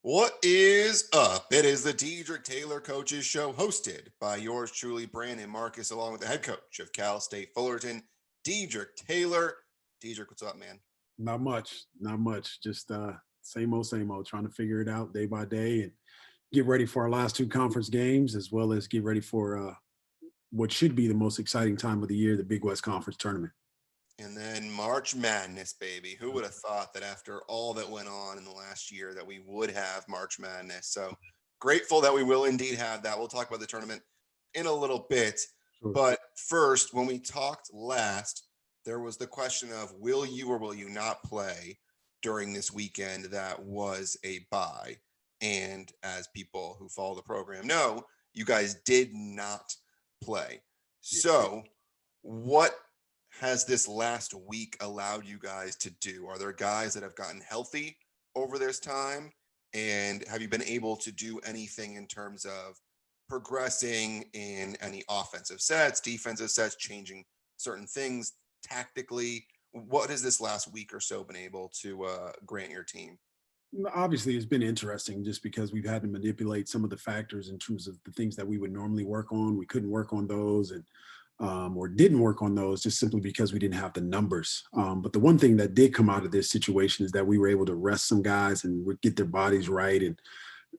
What is up? It is the Dedrique Taylor Coaches Show, hosted by yours truly, Brandon Marcus, along with the head coach of Cal State Fullerton, Dedrique Taylor. Dedrique, what's up, man? Not much, not much. Just same old, trying to figure it out day by day and get ready for our last two conference games, as well as get ready for what should be the most exciting time of the year, the Big West Conference tournament. And then March Madness, baby. Who would have thought that after all that went on in the last year that we would have March Madness? So grateful that we will indeed have that. We'll talk about the tournament in a little bit. Sure. But first, when we talked last, there was the question of will you or will you not play during this weekend that was a bye? And as people who follow the program know, you guys did not play. Yeah. So, what has this last week allowed you guys to do? Are there guys that have gotten healthy over this time? And have you been able to do anything in terms of progressing in any offensive sets, defensive sets, changing certain things tactically? What has this last week or so been able to grant your team? Obviously, it's been interesting just because we've had to manipulate some of the factors in terms of the things that we would normally work on. We couldn't work on those, and or didn't work on those just simply because we didn't have the numbers. But the one thing that did come out of this situation is that we were able to rest some guys and get their bodies right and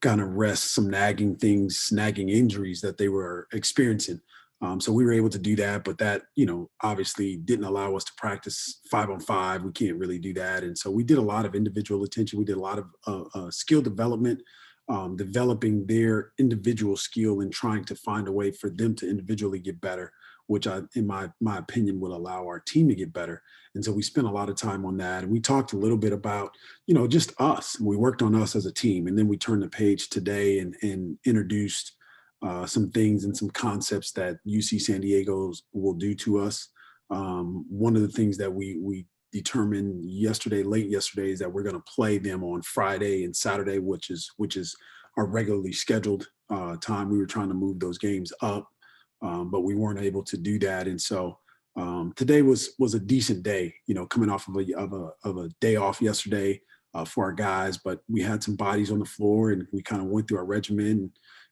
kind of rest some nagging things, nagging injuries that they were experiencing. So we were able to do that, but that, obviously didn't allow us to practice 5-on-5. We can't really do that. And so we did a lot of individual attention. We did a lot of skill development, developing their individual skill and trying to find a way for them to individually get better, which in my opinion, will allow our team to get better. And so we spent a lot of time on that. And we talked a little bit about, just us. We worked on us as a team. And then we turned the page today and introduced some things and some concepts that UC San Diego's will do to us. One of the things that we determined late yesterday, is that we're going to play them on Friday and Saturday, which is our regularly scheduled time. We were trying to move those games up, but we weren't able to do that, and so today was a decent day. Coming off of a day off yesterday for our guys, but we had some bodies on the floor, and we kind of went through our regimen and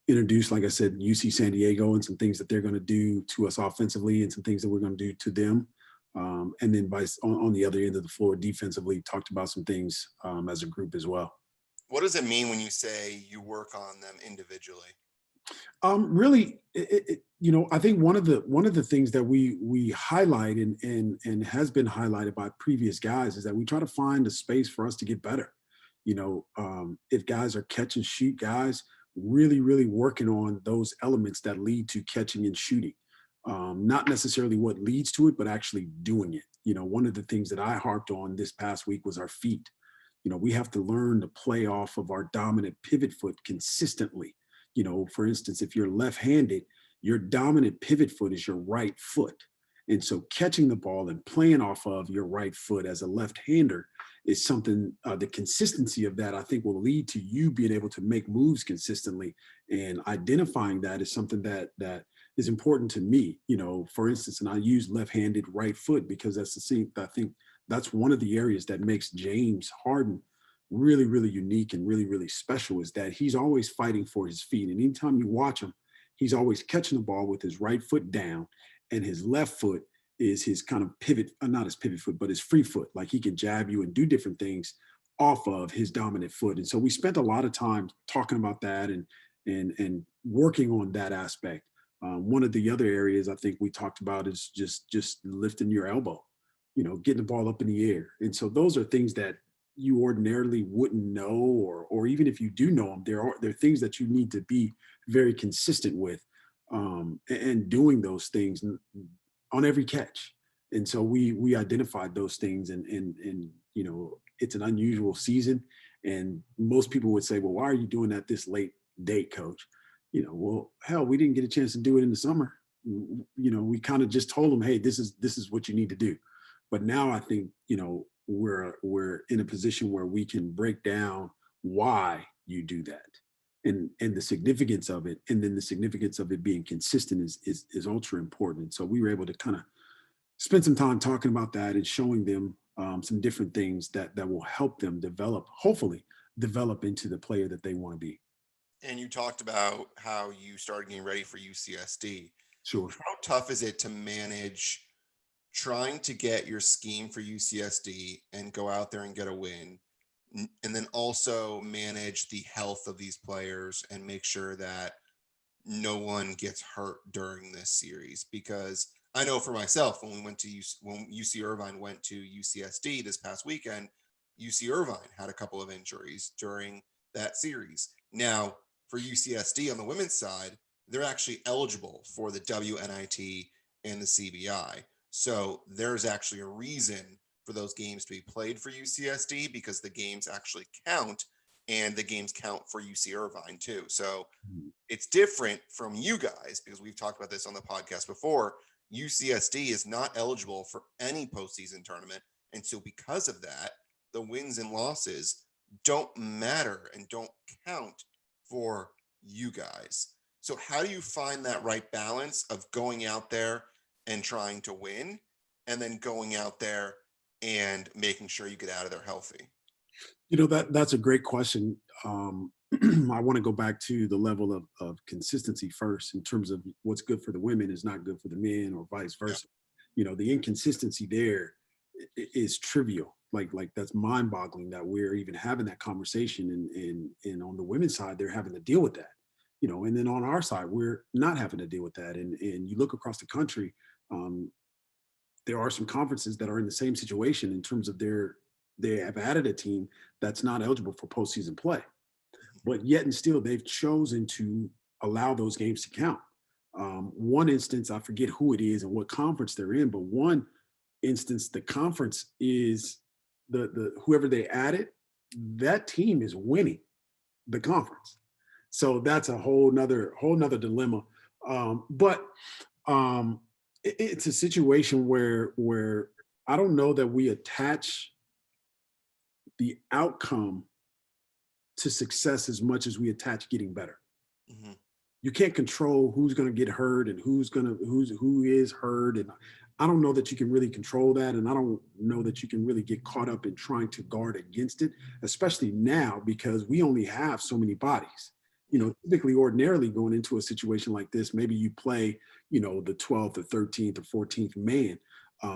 introduced, like I said, UC San Diego and some things that they're going to do to us offensively and some things that we're going to do to them. And then on the other end of the floor, defensively, talked about some things as a group as well. What does it mean when you say you work on them individually? Really, I think one of the things that we highlight and has been highlighted by previous guys is that we try to find a space for us to get better. If guys are catch and shoot guys, really working on those elements that lead to catching and shooting. Not necessarily what leads to it, but actually doing it. One of the things that I harped on this past week was our feet. We have to learn to play off of our dominant pivot foot consistently. For instance, if you're left-handed, your dominant pivot foot is your right foot. And so catching the ball and playing off of your right foot as a left-hander is something, the consistency of that, I think, will lead to you being able to make moves consistently. And identifying that is something that is important to me. For instance, and I use left-handed right foot because that's the thing. I think that's one of the areas that makes James Harden really unique and really special, is that he's always fighting for his feet. And anytime you watch him, he's always catching the ball with his right foot down, and his left foot is his kind of pivot, not his pivot foot, but his free foot. Like, he can jab you and do different things off of his dominant foot. And so we spent a lot of time talking about that and working on that aspect. One of the other areas I think we talked about is just lifting your elbow, getting the ball up in the air. And so those are things that you ordinarily wouldn't know, or even if you do know them, there are things that you need to be very consistent with, and doing those things on every catch. And so we identified those things, and it's an unusual season, and most people would say, well, why are you doing that this late date, coach? Well, hell, we didn't get a chance to do it in the summer. We kind of just told them, hey, this is what you need to do. But now I think, we're in a position where we can break down why you do that, and the significance of it, and then the significance of it being consistent is ultra important. So we were able to kind of spend some time talking about that and showing them some different things that will help them develop, hopefully, develop into the player that they want to be. And you talked about how you started getting ready for UCSD. Sure. How tough is it to manage trying to get your scheme for UCSD and go out there and get a win, and then also manage the health of these players and make sure that no one gets hurt during this series? Because I know for myself, when we went to when UC Irvine went to UCSD this past weekend, UC Irvine had a couple of injuries during that series. Now, for UCSD on the women's side, they're actually eligible for the WNIT and the CBI. So there's actually a reason for those games to be played for UCSD, because the games actually count, and the games count for UC Irvine too. So it's different from you guys, because we've talked about this on the podcast before. UCSD is not eligible for any postseason tournament. And so because of that, the wins and losses don't matter and don't count for you guys. So how do you find that right balance of going out there and trying to win, and then going out there and making sure you get out of there healthy? That's a great question. I want to go back to the level of consistency first, in terms of what's good for the women is not good for the men, or vice Yeah. versa. The inconsistency there is trivial. Like that's mind-boggling that we're even having that conversation. And on the women's side, they're having to deal with that. And then on our side, we're not having to deal with that. And you look across the country, um, there are some conferences that are in the same situation, in terms of they have added a team that's not eligible for postseason play, but yet and still they've chosen to allow those games to count. One instance, I forget who it is and what conference they're in, but one instance, the conference is the whoever they added, that team is winning the conference. So that's a whole nother dilemma. But it's a situation where I don't know that we attach the outcome to success as much as we attach getting better. Mm-hmm. You can't control who's going to get hurt and who is hurt, and I don't know that you can really control that, and I don't know that you can really get caught up in trying to guard against it, especially now, because we only have so many bodies. Typically, ordinarily, going into a situation like this, maybe you play the 12th or 13th or 14th man,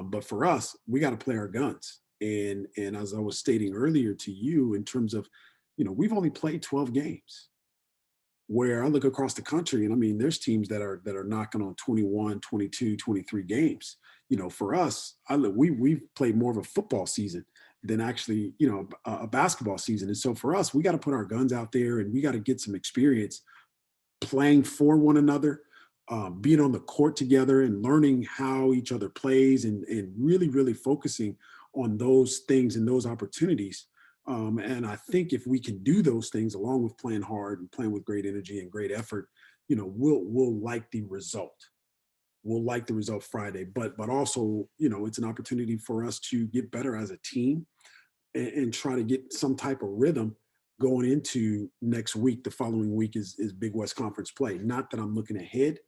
but for us, we got to play our guns. And as I was stating earlier to you, in terms of we've only played 12 games, where I look across the country, and I mean, there's teams that are knocking on 21, 22, 23 games. For us, we've played more of a football season than actually, a basketball season. And so for us, we got to put our guns out there, and we got to get some experience playing for one another, being on the court together, and learning how each other plays, and really, really focusing on those things and those opportunities. And I think if we can do those things, along with playing hard and playing with great energy and great effort, we'll like the result. We'll like the result Friday, but also, it's an opportunity for us to get better as a team, and try to get some type of rhythm going into next week. The following week is Big West Conference play. Not that I'm looking ahead,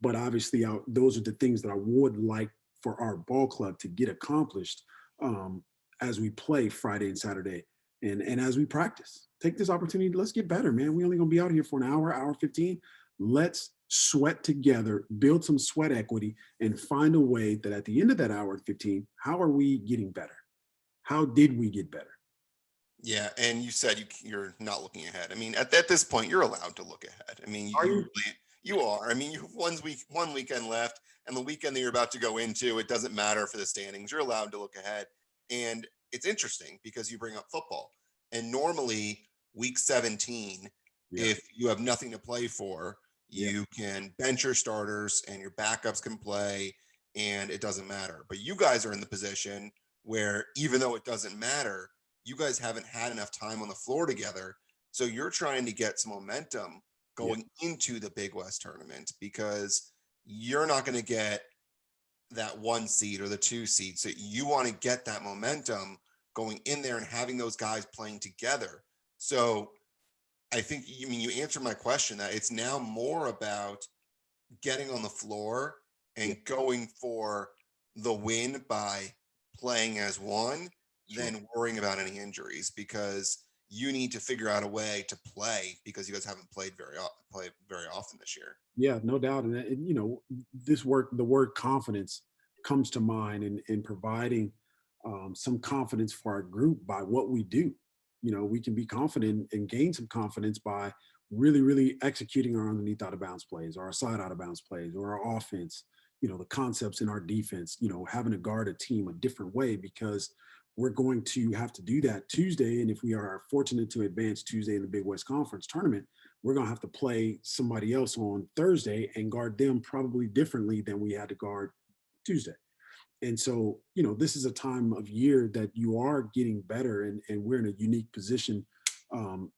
but obviously those are the things that I would like for our ball club to get accomplished, as we play Friday and Saturday, and as we practice. Take this opportunity. Let's get better, man. We only gonna be out here for an hour 15. Let's sweat together, build some sweat equity, and find a way that at the end of that hour and 15, how are we getting better? How did we get better? Yeah, and you said you're not looking ahead. I mean, at this point, you're allowed to look ahead. I mean, Are you you? really, you are. I mean, you have one weekend left, and the weekend that you're about to go into, it doesn't matter for the standings. You're allowed to look ahead, and it's interesting because you bring up football, and normally week 17, Yeah, if you have nothing to play for, yeah, you can bench your starters and your backups can play, and it doesn't matter. But you guys are in the position where, even though it doesn't matter, you guys haven't had enough time on the floor together. So you're trying to get some momentum yeah, going into the Big West tournament, because you're not going to get that 1 seed or the 2 seed. So you want to get that momentum going in there and having those guys playing together. So I think, you answered my question, that it's now more about getting on the floor yeah. and going for the win by playing as one Sure. than worrying about any injuries, because you need to figure out a way to play because you guys haven't played very often this year. Yeah, no doubt. And the word confidence comes to mind in providing some confidence for our group by what we do. We can be confident and gain some confidence by really, really executing our underneath out of bounds plays, or our side out of bounds plays, or our offense, the concepts in our defense, having to guard a team a different way because we're going to have to do that Tuesday. And if we are fortunate to advance Tuesday in the Big West Conference tournament, we're going to have to play somebody else on Thursday and guard them probably differently than we had to guard Tuesday. And so, this is a time of year that you are getting better, and we're in a unique position.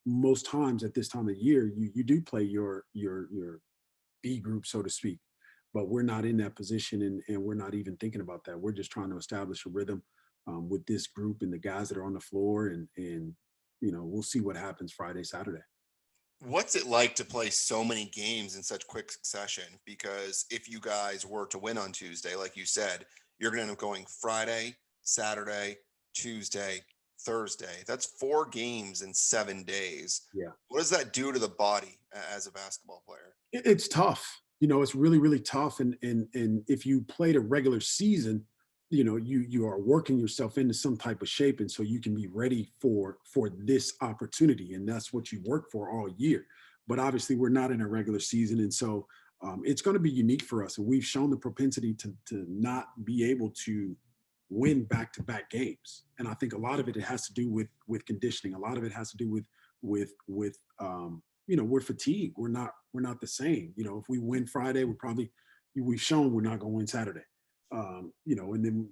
Most times at this time of year, you do play your B group, so to speak, but we're not in that position, and we're not even thinking about that. We're just trying to establish a rhythm with this group and the guys that are on the floor, and we'll see what happens Friday, Saturday. What's it like to play so many games in such quick succession? Because if you guys were to win on Tuesday, like you said, you're going to end up going Friday, Saturday, Tuesday, Thursday. That's 4 games in 7 days. Yeah. What does that do to the body as a basketball player? It's tough. It's really, really tough. And if you played a regular season, you are working yourself into some type of shape, and so you can be ready for this opportunity, and that's what you work for all year. But obviously, we're not in a regular season, and so it's going to be unique for us. And we've shown the propensity to not be able to win back-to-back games. And I think a lot of it has to do with conditioning. A lot of it has to do with we're fatigued. We're not the same. If we win Friday, we've shown we're not going to win Saturday. And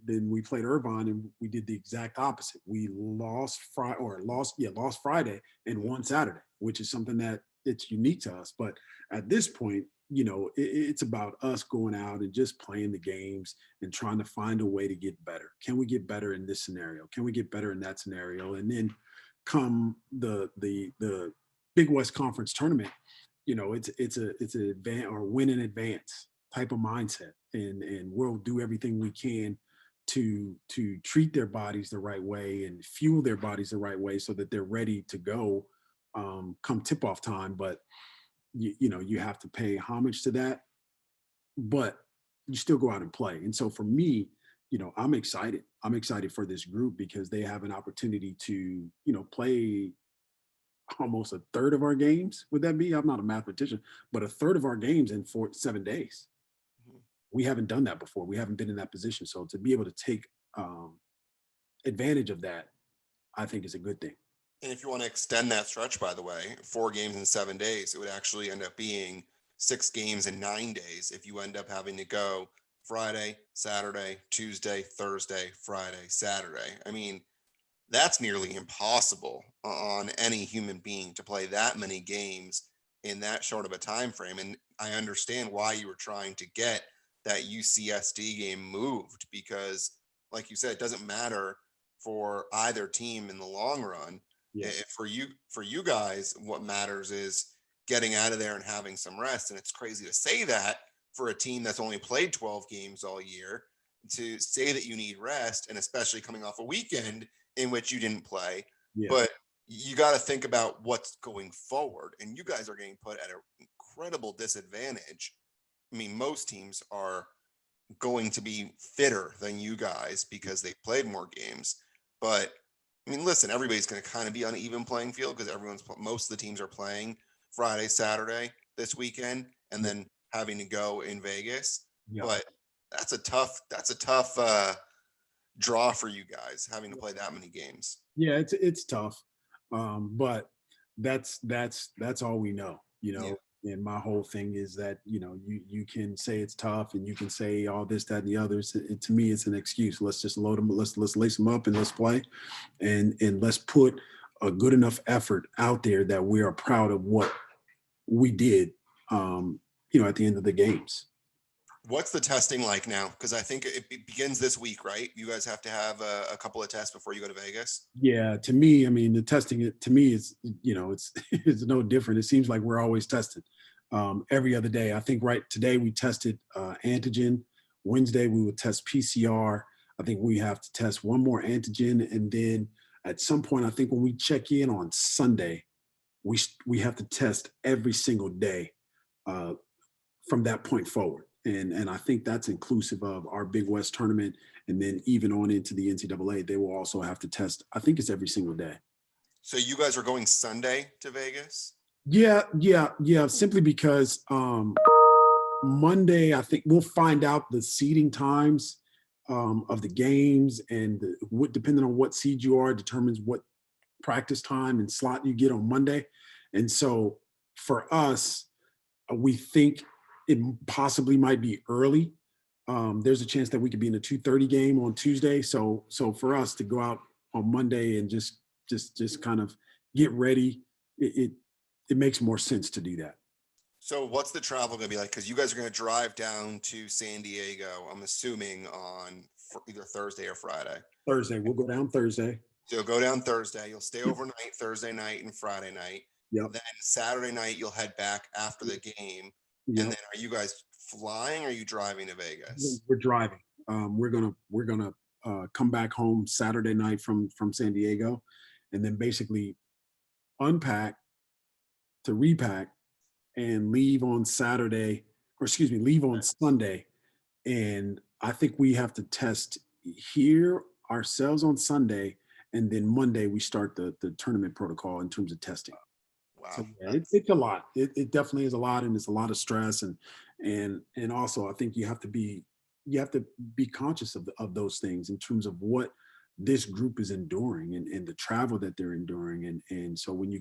then we played Irvine and we did the exact opposite. We lost Friday and won Saturday, which is something that it's unique to us. But at this point, it's about us going out and just playing the games and trying to find a way to get better. Can we get better in this scenario? Can we get better in that scenario? And then come the Big West Conference tournament, it's an advance or win in advance type of mindset, and we'll do everything we can to treat their bodies the right way and fuel their bodies the right way so that they're ready to go come tip off time. But you have to pay homage to that, but you still go out and play. And so for me, I'm excited for this group because they have an opportunity to play almost a third of our games. Would that be? I'm not a mathematician, but a third of our games in 7 days. We haven't done that before. We haven't been in that position. So to be able to take advantage of that, I think is a good thing. And if you want to extend that stretch, by the way, 4 games in 7 days, it would actually end up being 6 games in 9 days if you end up having to go Friday, Saturday, Tuesday, Thursday, Friday, Saturday. I mean, that's nearly impossible on any human being to play that many games in that short of a time frame. And I understand why you were trying to get that UCSD game moved, because like you said, it doesn't matter for either team in the long run. Yeah. For you guys, what matters is getting out of there and having some rest. And it's crazy to say that for a team that's only played 12 games all year, to say that you need rest, and especially coming off a weekend in which you didn't play. Yeah. But you got to think about what's going forward, and you guys are getting put at an incredible disadvantage. I mean, most teams are going to be fitter than you guys because they played more games. But I mean, listen, everybody's going to kind of be on an even playing field because most of the teams are playing Friday, Saturday this weekend, and then having to go in Vegas. Yeah. But that's a tough draw for you guys, having to play that many games. Yeah, it's tough, but that's all we know. Yeah. And my whole thing is that you can say it's tough and you can say all this, that, and the others. To me, it's an excuse. Let's just load them. Let's lace them up and let's play, and let's put a good enough effort out there that we are proud of what we did. At the end of the games. What's the testing like now? Because I think it begins this week, right? You guys have to have a couple of tests before you go to Vegas. Yeah, to me, I mean, the testing to me is, it's no different. It seems like we're always tested every other day. I think today we tested antigen. Wednesday we would test PCR. I think we have to test one more antigen, and then At some point, I think when we check in on Sunday, we have to test every single day uh, from that point forward. And I think that's inclusive of our Big West tournament, and then even on into the NCAA, they will also have to test. I think it's every single day. So you guys are going Sunday to Vegas? Yeah, yeah, yeah. Simply because Monday, I think we'll find out the seeding times of the games, and what, depending on what seed you are, determines what practice time and slot you get on Monday. And so for us, we think it possibly might be early. There's a chance that we could be in a 2:30 game on Tuesday. So for us to go out on Monday and just kind of get ready, it makes more sense to do that. So what's the travel going to be like? Because you guys are going to drive down to San Diego, I'm assuming on either Thursday or Friday. Thursday, we'll go down Thursday. So you'll go down Thursday. You'll stay Yep. overnight Thursday night and Friday night. Yep. Then Saturday night you'll head back after the game. And Yep. then are you guys flying or are you driving to Vegas? We're driving. We're gonna come back home Saturday night from San Diego, and then basically unpack to repack and leave on Saturday, or excuse me, leave on Sunday. And I think we have to test here ourselves on Sunday, and then Monday we start the tournament protocol in terms of testing. So Wow. yeah, it's a lot. It definitely is a lot, and it's a lot of stress, and also I think you have to be conscious of those things in terms of what this group is enduring, and the travel that they're enduring, and so when you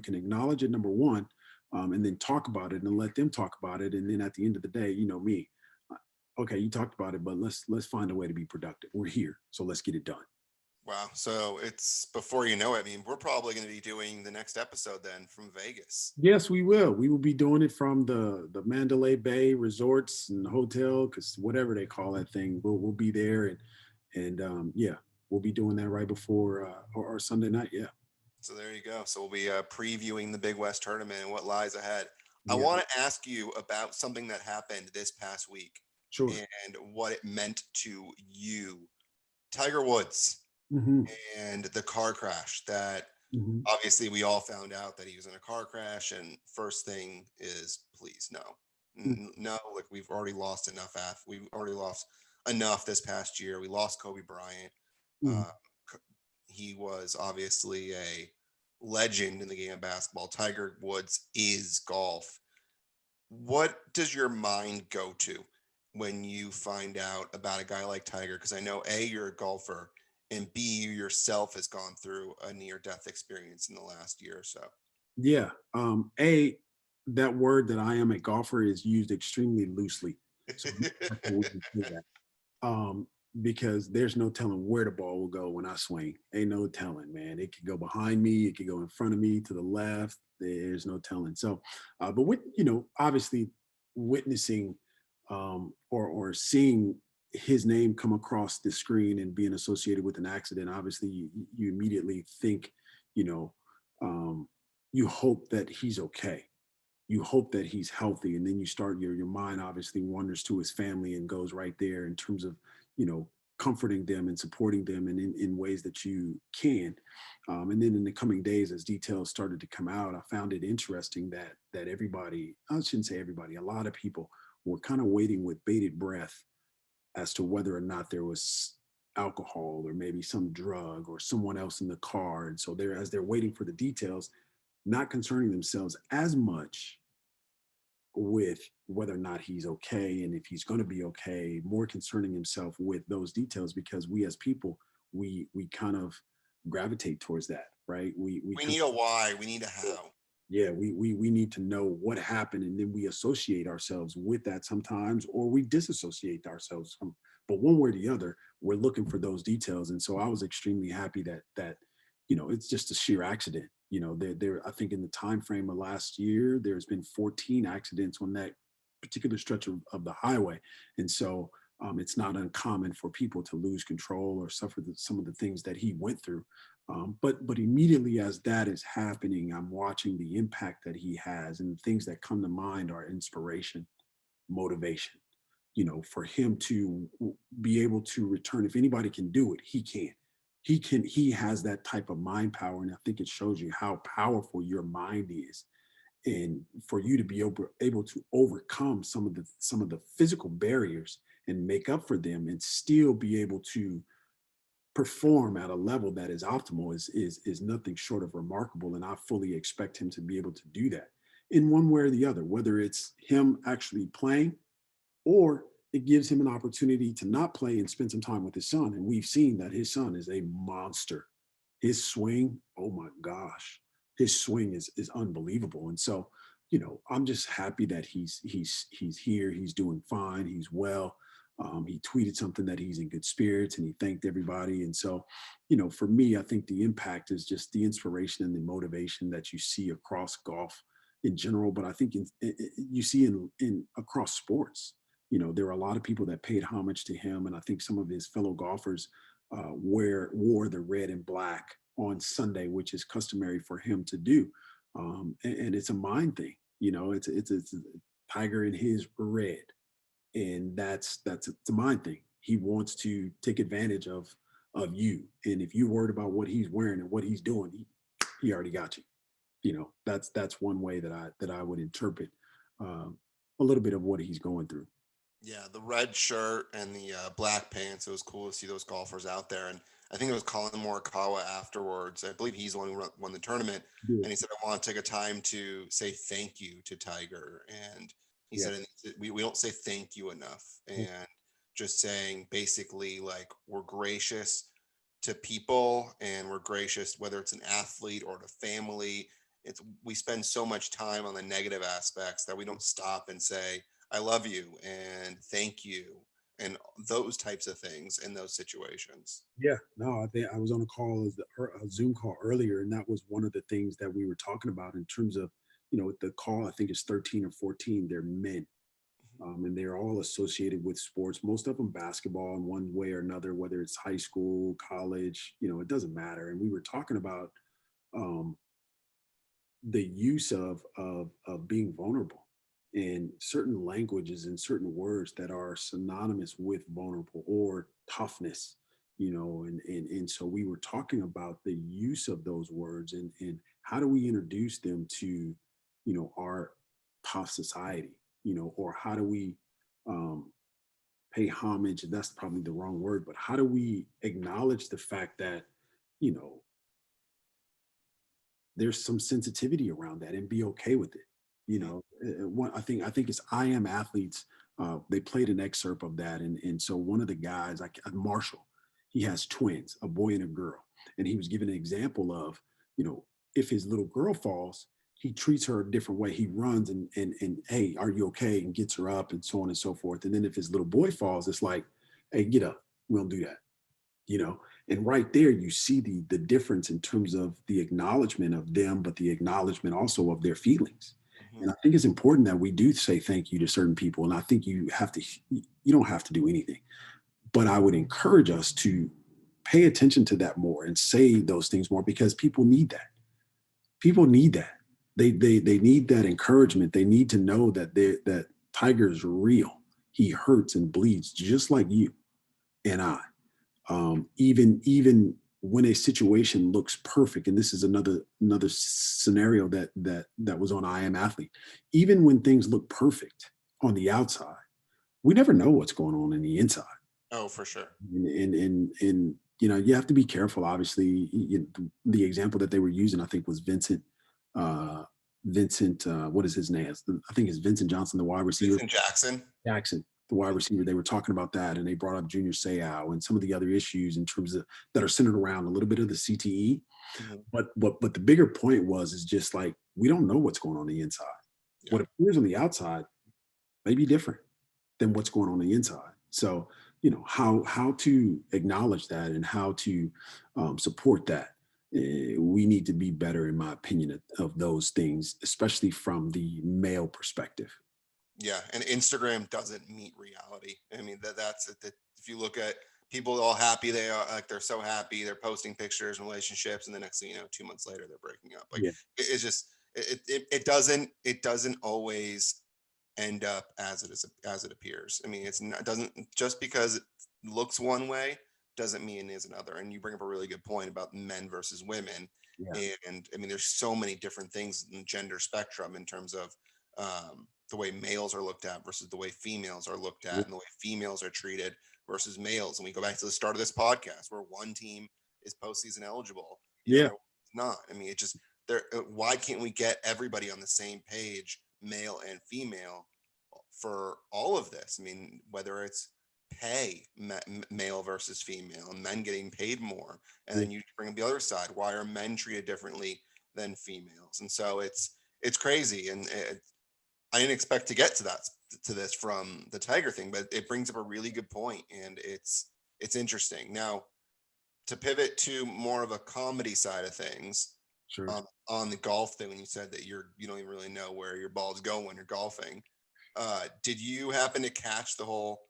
can acknowledge it, number one, and then talk about it and let them talk about it, and then at the end of the day, you know me, okay, you talked about it, but let's find a way to be productive. We're here, so let's get it done. Wow. So it's before you know it. I mean, we're probably going to be doing the next episode then from Vegas. Yes, we will. We will be doing it from the Mandalay Bay resorts and hotel, because whatever they call that thing, we'll be there, and yeah, we'll be doing that right before our Sunday night. Yeah, So there you go. So we'll be previewing the Big West tournament and what lies ahead. I yeah, want to ask you about something that happened this past week sure. and what it meant to you. Tiger Woods Hmm. and the car crash that Hmm. obviously we all found out that he was in a car crash. And first thing is, please, no. No, like we've already lost enough. We've already lost enough this past year. We lost Kobe Bryant. Hmm. Uh, he was obviously a legend in the game of basketball. Tiger Woods is golf. What does your mind go to when you find out about a guy like Tiger? Because I know A, you're a golfer, and B, you yourself has gone through a near death experience in the last year or so. Yeah. That word that I am a golfer is used extremely loosely. So be careful when you say that. um, because there's no telling where the ball will go when I swing. Ain't no telling, man. It could go behind me, it could go in front of me, to the left. There's no telling. So, but with obviously witnessing or seeing his name come across the screen and being associated with an accident, obviously you immediately think, you know, um, you hope that he's okay, you hope that he's healthy, and then you start your mind obviously wanders to his family and goes right there in terms of you know comforting them and supporting them and in ways that you can. And then in the coming days, as details started to come out, I found it interesting that everybody, I shouldn't say everybody, a lot of people were kind of waiting with bated breath as to whether or not there was alcohol or maybe some drug or someone else in the car. And so they're, as they're waiting for the details, not concerning themselves as much with whether or not he's okay and if he's going to be okay, more concerning himself with those details, because we as people, we kind of gravitate towards that, right? We We kind need a why, we need a of, how. yeah, we need to know what happened, and then we associate ourselves with that sometimes, or we disassociate ourselves from. But one way or the other, we're looking for those details, and so I was extremely happy that it's just a sheer accident. There I think in the time frame of last year, there's been 14 accidents on that particular stretch of the highway, and so it's not uncommon for people to lose control or suffer some of the things that he went through. But immediately as that is happening, I'm watching the impact that he has, and things that come to mind are inspiration, motivation. For him to be able to return, if anybody can do it, he can. he has that type of mind power, and I think it shows you how powerful your mind is, and for you to be able to overcome some of the physical barriers and make up for them and still be able to perform at a level that is optimal is nothing short of remarkable. And I fully expect him to be able to do that in one way or the other, whether it's him actually playing or it gives him an opportunity to not play and spend some time with his son. And we've seen that his son is a monster. His swing, oh my gosh, his swing is unbelievable. And so, I'm just happy that he's here. He's doing fine. He's well. He tweeted something that he's in good spirits and he thanked everybody. And so, for me, I think the impact is just the inspiration and the motivation that you see across golf in general. But I think you see in across sports. There are a lot of people that paid homage to him, and I think some of his fellow golfers wore the red and black on Sunday, which is customary for him to do. And it's a mind thing. It's a tiger in his red, and it's a mind thing. He wants to take advantage of you, and if you're worried about what he's wearing and what he's doing, he already got you. That's one way that I would interpret a little bit of what he's going through. Yeah, the red shirt and the black pants. It was cool to see those golfers out there. And I think it was Colin Morikawa afterwards. I believe he's the one who won the tournament. Yeah, And he said, I want to take a time to say thank you to Tiger. And he yeah, said, we don't say thank you enough. And just saying basically, like, we're gracious to people and we're gracious, whether it's an athlete or to family. We spend so much time on the negative aspects that we don't stop and say, I love you and thank you and those types of things in those situations. yeah. No, I think I was on a call, a Zoom call earlier, and that was one of the things that we were talking about in terms of, the call. I think it's 13 or 14. They're men, and they're all associated with sports. Most of them basketball in one way or another, whether it's high school, college. It doesn't matter. And we were talking about um, the use of being vulnerable and certain languages and certain words that are synonymous with vulnerable or toughness, and so we were talking about the use of those words, and how do we introduce them to our tough society, or how do we um pay homage, and that's probably the wrong word, but how do we acknowledge the fact that you know there's some sensitivity around that and be okay with it. Mhm. I think it's I Am Athletes. They played an excerpt of that, and so one of the guys, like Marshall, he has twins, a boy and a girl, and he was giving an example of, if his little girl falls, he treats her a different way. He runs and hey, are you okay? And gets her up and so on and so forth. And then if his little boy falls, it's like, hey, get up. We don't do that, you know and right there you see the difference in terms of the acknowledgement of them, but the acknowledgement also of their feelings. Mhm. And I think it's important that we do say thank you to certain people, and I think you don't have to do anything, but I would encourage us to pay attention to that more and say those things more, because people need that. They need that encouragement. They need to know that Tiger is real. He hurts and bleeds just like you and I. Even when a situation looks perfect, and this is another scenario that was on I Am Athlete. Even when things look perfect on the outside, we never know what's going on in the inside. Oh, for sure. And you have to be careful. Obviously, the example that they were using, I think, was Vincent. What is his name? I think it's Vincent Johnson, the wide receiver. Jason Jackson. Jackson, the wide receiver. They were talking about that, and they brought up Junior Seau and some of the other issues in terms of that are centered around a little bit of the CTE. Mhm. But the bigger point is just like, we don't know what's going on the inside. Yeah. What appears on the outside may be different than what's going on the inside. So how to acknowledge that and how to support that. We need to be better, in my opinion, of those things, especially from the male perspective. Yeah, and Instagram doesn't meet reality. I mean, that's it. If you look at people all happy, they are like they're so happy, they're posting pictures and relationships, and the next thing you know, 2 months later, they're breaking up. Like Yeah. it's just it doesn't always end up as it appears. I mean, it doesn't just because it looks one way doesn't mean it is another. And you bring up a really good point about men versus women. Yeah. And I mean, there's so many different things in the gender spectrum in terms of the way males are looked at versus the way females are looked at, and the way females are treated versus males. And we go back to the start of this podcast where one team is postseason eligible, the Yeah. other is not. I mean, it just there. Why can't we get everybody on the same page, male and female, for all of this? I mean, whether it's pay male versus female, and men getting paid more, and Yeah. then you bring up the other side. Why are men treated differently than females? And so it's crazy, and I didn't expect to get to this from the Tiger thing, but it brings up a really good point, and it's interesting. Now, to pivot to more of a comedy side of things, Sure. on the golf thing, when you said that you don't even really know where your ball's going when you're golfing, did you happen to catch the whole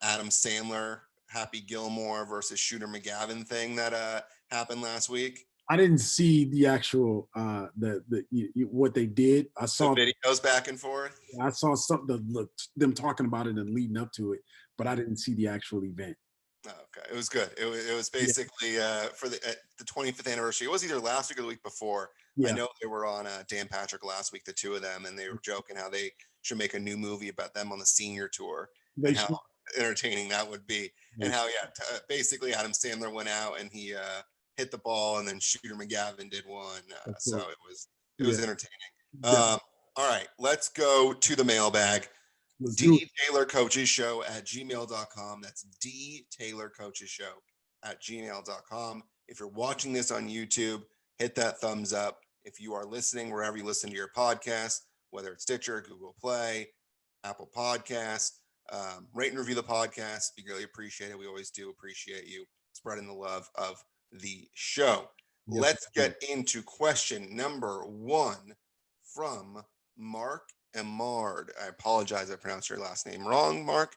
Adam Sandler, Happy Gilmore versus Shooter McGavin thing that happened last week? I didn't see the actual what they did. The videos back and forth. I saw them talking about it and leading up to it, but I didn't see the actual event. Oh, okay, it was good. It was Yeah. basically for the 25th anniversary. It was either last week or the week before. I Yeah. know they were on Dan Patrick last week, the two of them, and they were joking how they should make a new movie about them on the senior tour, They and should. how entertaining that would be, and how basically Adam Sandler went out and he hit the ball, and then Shooter McGavin did one. Of So course. it was Yeah. entertaining. Yeah. All right, let's go to the mailbag. Let's do it. DTaylorCoachesShow@gmail.com. That's DTaylorCoachesShow@gmail.com. If you're watching this on YouTube, hit that thumbs up. If you are listening wherever you listen to your podcast, whether it's Stitcher, Google Play, Apple Podcasts, rate and review the podcast. We really appreciate it. We always do appreciate you spreading the love of the show. Yes, Let's we do. get into question number 1 from Mark Emard. I apologize, I pronounced your last name wrong, Mark.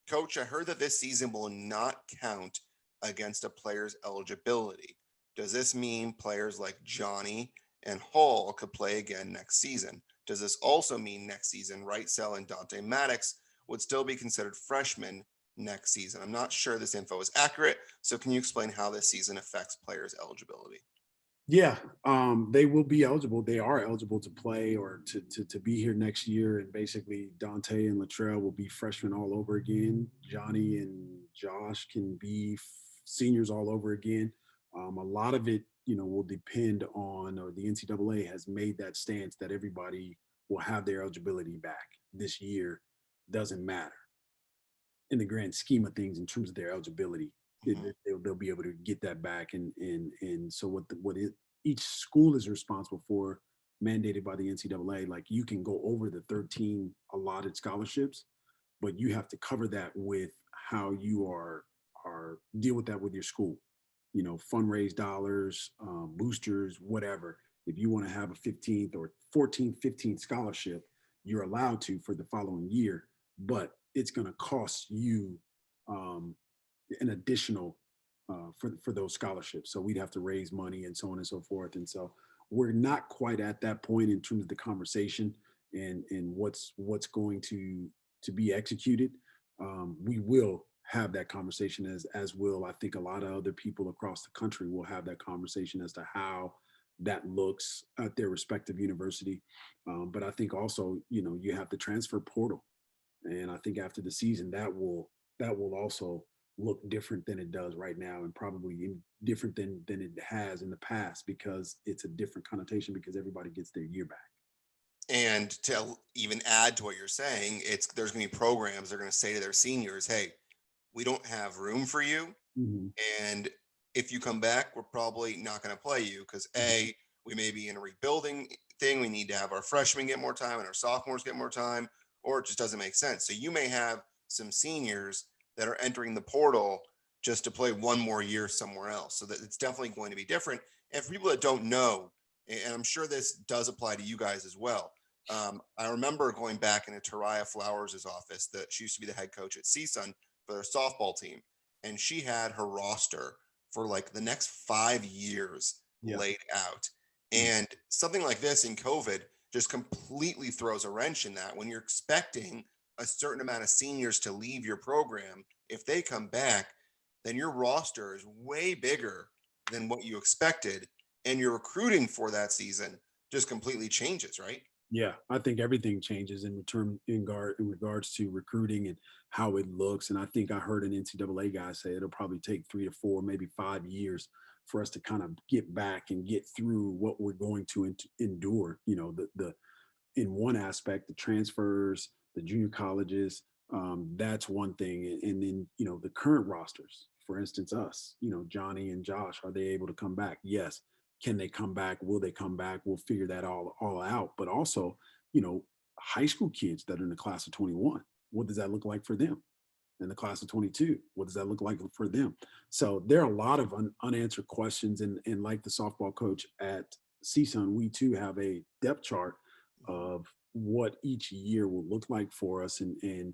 Coach, I heard that this season will not count against a player's eligibility. Does this mean players like Johnny and Hall could play again next season? Does this also mean next season Wright Sell and Dante Maddox would still be considered freshmen next season? I'm not sure this info is accurate, so can you explain how this season affects players' eligibility? Yeah, they will be eligible. They are eligible to play or to be here next year. And basically, Dante and Latrell will be freshmen all over again. Johnny and Josh can be seniors all over again. A lot of it, will depend on, or the NCAA has made that stance that everybody will have their eligibility back this year. Doesn't matter in the grand scheme of things in terms of their eligibility. They'll be able to get that back, and so each school is responsible for, mandated by the NCAA. Like, you can go over the 13 allotted scholarships, but you have to cover that with how you are deal with that with your school. Fundraise dollars, boosters, whatever. If you want to have a 15th or 14th, 15th scholarship, you're allowed to for the following year, but it's going to cost you an additional for those scholarships. So we'd have to raise money and so on and so forth. And so we're not quite at that point in terms of the conversation and what's going to be executed. We will have that conversation, as will, I think, a lot of other people across the country will have that conversation as to how that looks at their respective university. But I think also, you have the transfer portal. And I think after the season, that will also look different than it does right now, and probably different than it has in the past, because it's a different connotation because everybody gets their year back. And to even add to what you're saying, there's going to be programs that are going to say to their seniors, hey, we don't have room for you. Mm-hmm. And if you come back, we're probably not going to play you because we may be in a rebuilding thing. We need to have our freshmen get more time and our sophomores get more time, or it just doesn't make sense. So you may have some seniors that are entering the portal just to play one more year somewhere else. So that it's definitely going to be different. And for people that don't know, and I'm sure this does apply to you guys as well. I remember going back into Tariah Flowers' office. That she used to be the head coach at CSUN for their softball team. And she had her roster for like the next 5 years laid out. And something like this in COVID just completely throws a wrench in that. When you're expecting a certain amount of seniors to leave your program, if they come back, then your roster is way bigger than what you expected, and your recruiting for that season just completely changes, right? Yeah, I think everything changes in regards to recruiting and how it looks. And I think I heard an NCAA guy say it'll probably take 3 to 4, maybe 5 years for us to kind of get back and get through what we're going to endure. The in one aspect, the transfers, the junior colleges, that's one thing. And then, the current rosters, for instance, us, Johnny and Josh, are they able to come back? Yes. Can they come back? Will they come back? We'll figure that all out. But also, high school kids that are in the class of 21, what does that look like for them? In the class of 22, what does that look like for them? So there are a lot of unanswered questions. And like the softball coach at CSUN, we too have a depth chart of what each year will look like for us. And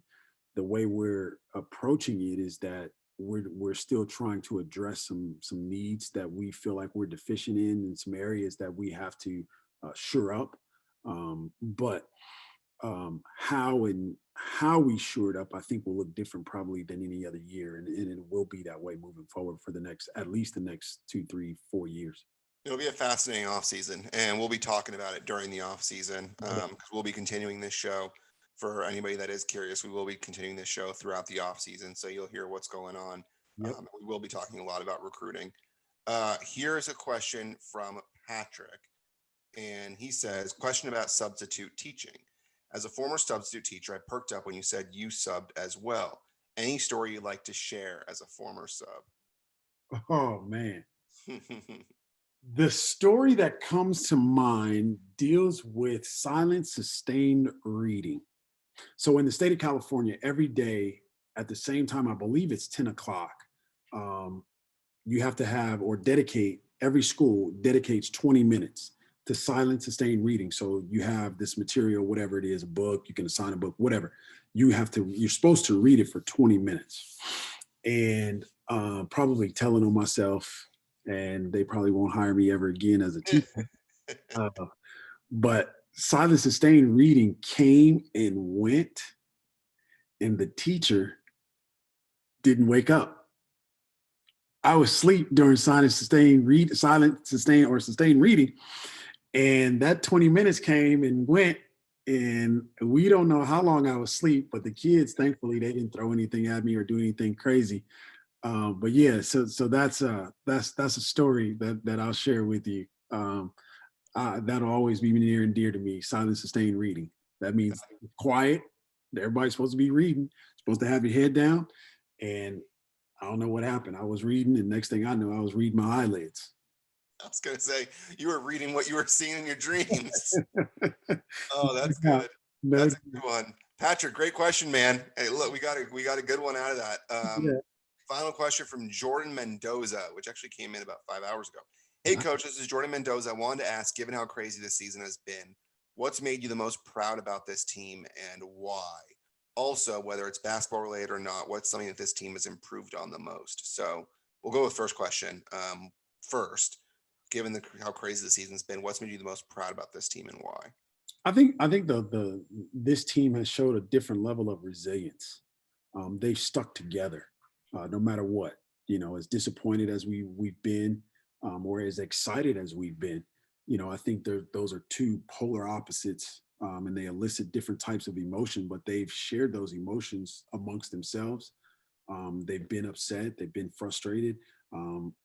the way we're approaching it is that we're still trying to address some needs that we feel like we're deficient in, and some areas that we have to shore up. But how we shore it up, I think, will look different probably than any other year, and it will be that way moving forward for at least the next 2, 3, 4 years. It'll be a fascinating off season, and we'll be talking about it during the off season. 'Cause we'll be continuing this show. For anybody that is curious, we will be continuing this show throughout the off season, so you'll hear what's going on. Yep. We will be talking a lot about recruiting. Here's a question from Patrick, and he says, "Question about substitute teaching. As a former substitute teacher, I perked up when you said you subbed as well. Any story you'd like to share as a former sub?" Oh man. The story that comes to mind deals with silent sustained reading. So in the state of California, every day at the same time, I believe it's 10 o'clock, um, you have to have or dedicate, every school dedicates 20 minutes to silent sustained reading. So you have this material, whatever it is, a book, you can assign a book, whatever. You're supposed to read it for 20 minutes. And probably telling on myself, and they probably won't hire me ever again as a teacher. Uh, but silent sustained reading came and went, and the teacher didn't wake up. I was asleep during silent sustained or sustained reading, and that 20 minutes came and went, and we don't know how long I was asleep. But the kids, thankfully, they didn't throw anything at me or do anything crazy. But yeah, so that's a story that I'll share with you. That'll always be near and dear to me. Silent sustained reading. That means quiet. Everybody's supposed to be reading, supposed to have your head down. And I don't know what happened. I was reading, and next thing I know, I was reading my eyelids. I was gonna say you were reading what you were seeing in your dreams. Oh, that's Yeah, good. no, That's a good one. Patrick, great question, man. Hey, look, we got a good one out of that. yeah. Final question from Jordan Mendoza, which actually came in about 5 hours ago. Hey, coach, this is Jordan Mendoza. I wanted to ask, given how crazy this season has been, what's made you the most proud about this team and why? Also, whether it's basketball related or not, what's something that this team has improved on the most? So we'll go with first question. First, given how crazy the season's been, what's made you the most proud about this team and why? I think the this team has showed a different level of resilience. They've stuck together, no matter what. As disappointed as we've been, or as excited as we've been. I think those are two polar opposites, and they elicit different types of emotion. But they've shared those emotions amongst themselves. They've been upset, they've been frustrated,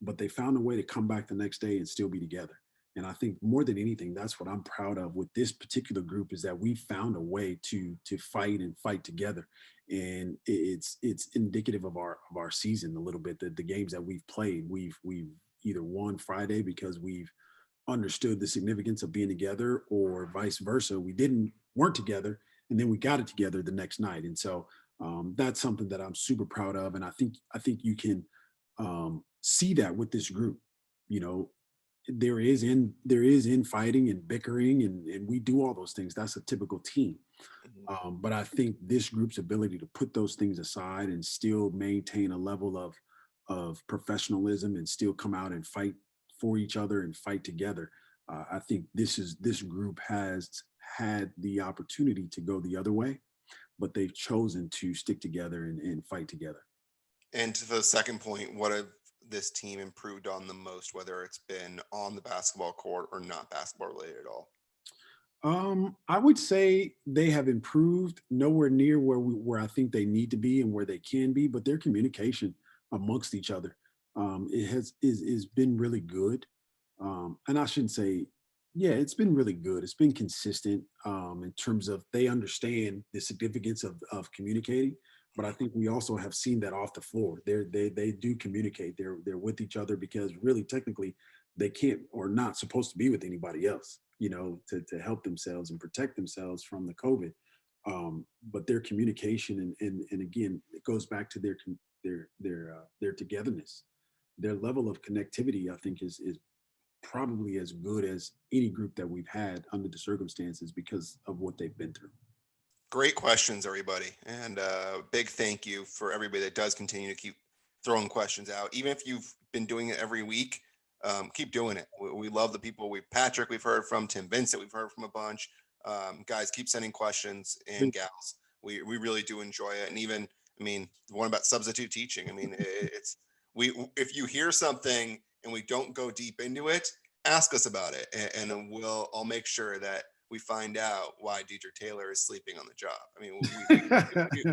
but they found a way to come back the next day and still be together. And I think more than anything, that's what I'm proud of with this particular group, is that we found a way to fight and fight together. And it's indicative of our season a little bit. That the games that we've played, we've either won Friday because we've understood the significance of being together, or vice versa. We weren't together, and then we got it together the next night. And so that's something that I'm super proud of. And I think you can see that with this group. You know, there is infighting and bickering, and we do all those things. That's a typical team. Mhm. But I think this group's ability to put those things aside and still maintain a level of professionalism, and still come out and fight for each other and fight together. I think this group has had the opportunity to go the other way, but they've chosen to stick together and fight together. And to the second point, what have this team improved on the most, whether it's been on the basketball court or not basketball related at all? I would say they have improved, nowhere near where I think they need to be and where they can be, but their communication amongst each other, it has is been really good. And I shouldn't say, yeah, it's been really good. It's been consistent, in terms of they understand the significance of communicating. But I think we also have seen that off the floor. They do communicate. They're with each other because really technically they can't or not supposed to be with anybody else, to help themselves and protect themselves from the COVID. But their communication and again, it goes back to their togetherness, their level of connectivity. I think is probably as good as any group that we've had under the circumstances because of what they've been through. Great questions, everybody. And big thank you for everybody that does continue to keep throwing questions out. Even if you've been doing it every week, keep doing it. We love the people. Patrick, we've heard from, Tim Vincent, we've heard from a bunch. Guys, keep sending questions, and gals. We really do enjoy it. And even, I mean, the one about substitute teaching. I mean, it's if you hear something and we don't go deep into it, ask us about it, and I'll make sure that we find out why Dedrique Taylor is sleeping on the job. I mean, we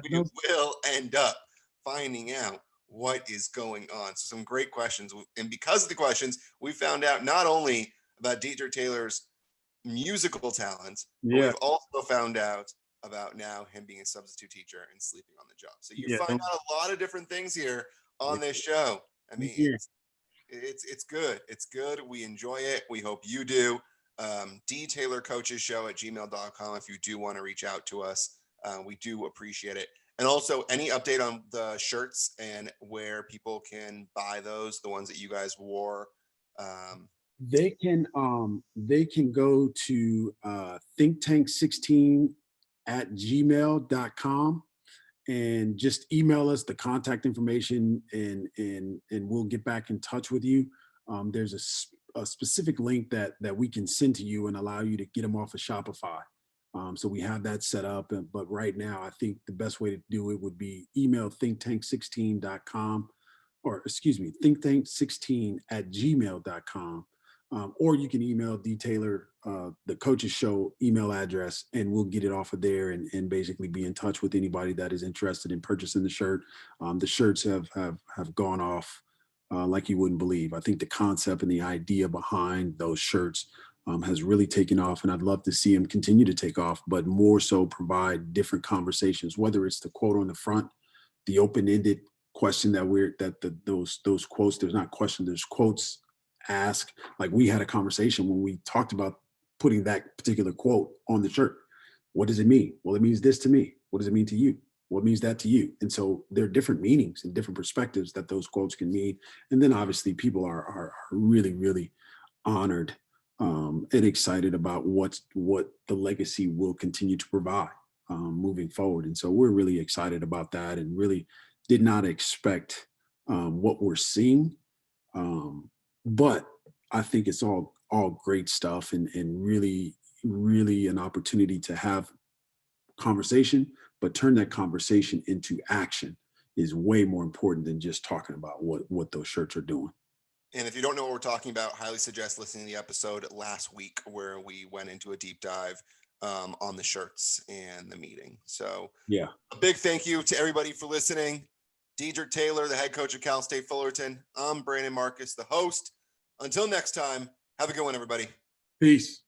No, will end up finding out what is going on. So some great questions. And because of the questions, we found out not only about Dedrique Taylor's musical talents, but yeah, we've also found out about now him being a substitute teacher and sleeping on the job. So you yeah, find out a lot of different things here on this show. I mean, yeah. it's good. It's good. We enjoy it. We hope you do. dtaylorcoachesshow@gmail.com if you do want to reach out to us. We do appreciate it. And also, any update on the shirts and where people can buy those, the ones that you guys wore? Um, They can go to thinktank16 at gmail.com and just email us the contact information, and we'll get back in touch with you. There's a specific link that we can send to you and allow you to get them off of Shopify. So we have that set up, but right now I think the best way to do it would be email thinktank16.com, or excuse me, thinktank16 at gmail.com. Or you can email D Taylor, the coaches show email address, and we'll get it off of there and basically be in touch with anybody that is interested in purchasing the shirt. The shirts have gone off like you wouldn't believe. I think the concept and the idea behind those shirts has really taken off, and I'd love to see them continue to take off, but more so provide different conversations, whether it's the quote on the front, the open-ended question those quotes, there's not questions, there's quotes ask. Like we had a conversation when we talked about putting that particular quote on the shirt. What does it mean? Well, it means this to me. What does it mean to you? What means that to you? And so there are different meanings and different perspectives that those quotes can mean. And then obviously people are really, really honored, and excited about what the legacy will continue to provide, moving forward. And so we're really excited about that, and really did not expect what we're seeing. But I think it's all great stuff, and really, really an opportunity to have conversation, but turn that conversation into action is way more important than just talking about what those shirts are doing. and if you don't know what we're talking about, highly suggest listening to the episode last week where we went into a deep dive on the shirts and the meeting. So Yeah. a big thank you to everybody for listening. Dedrique Taylor, the head coach of Cal State Fullerton. I'm Brandon Marcus, the host. Until next time, have a good one, everybody. Peace.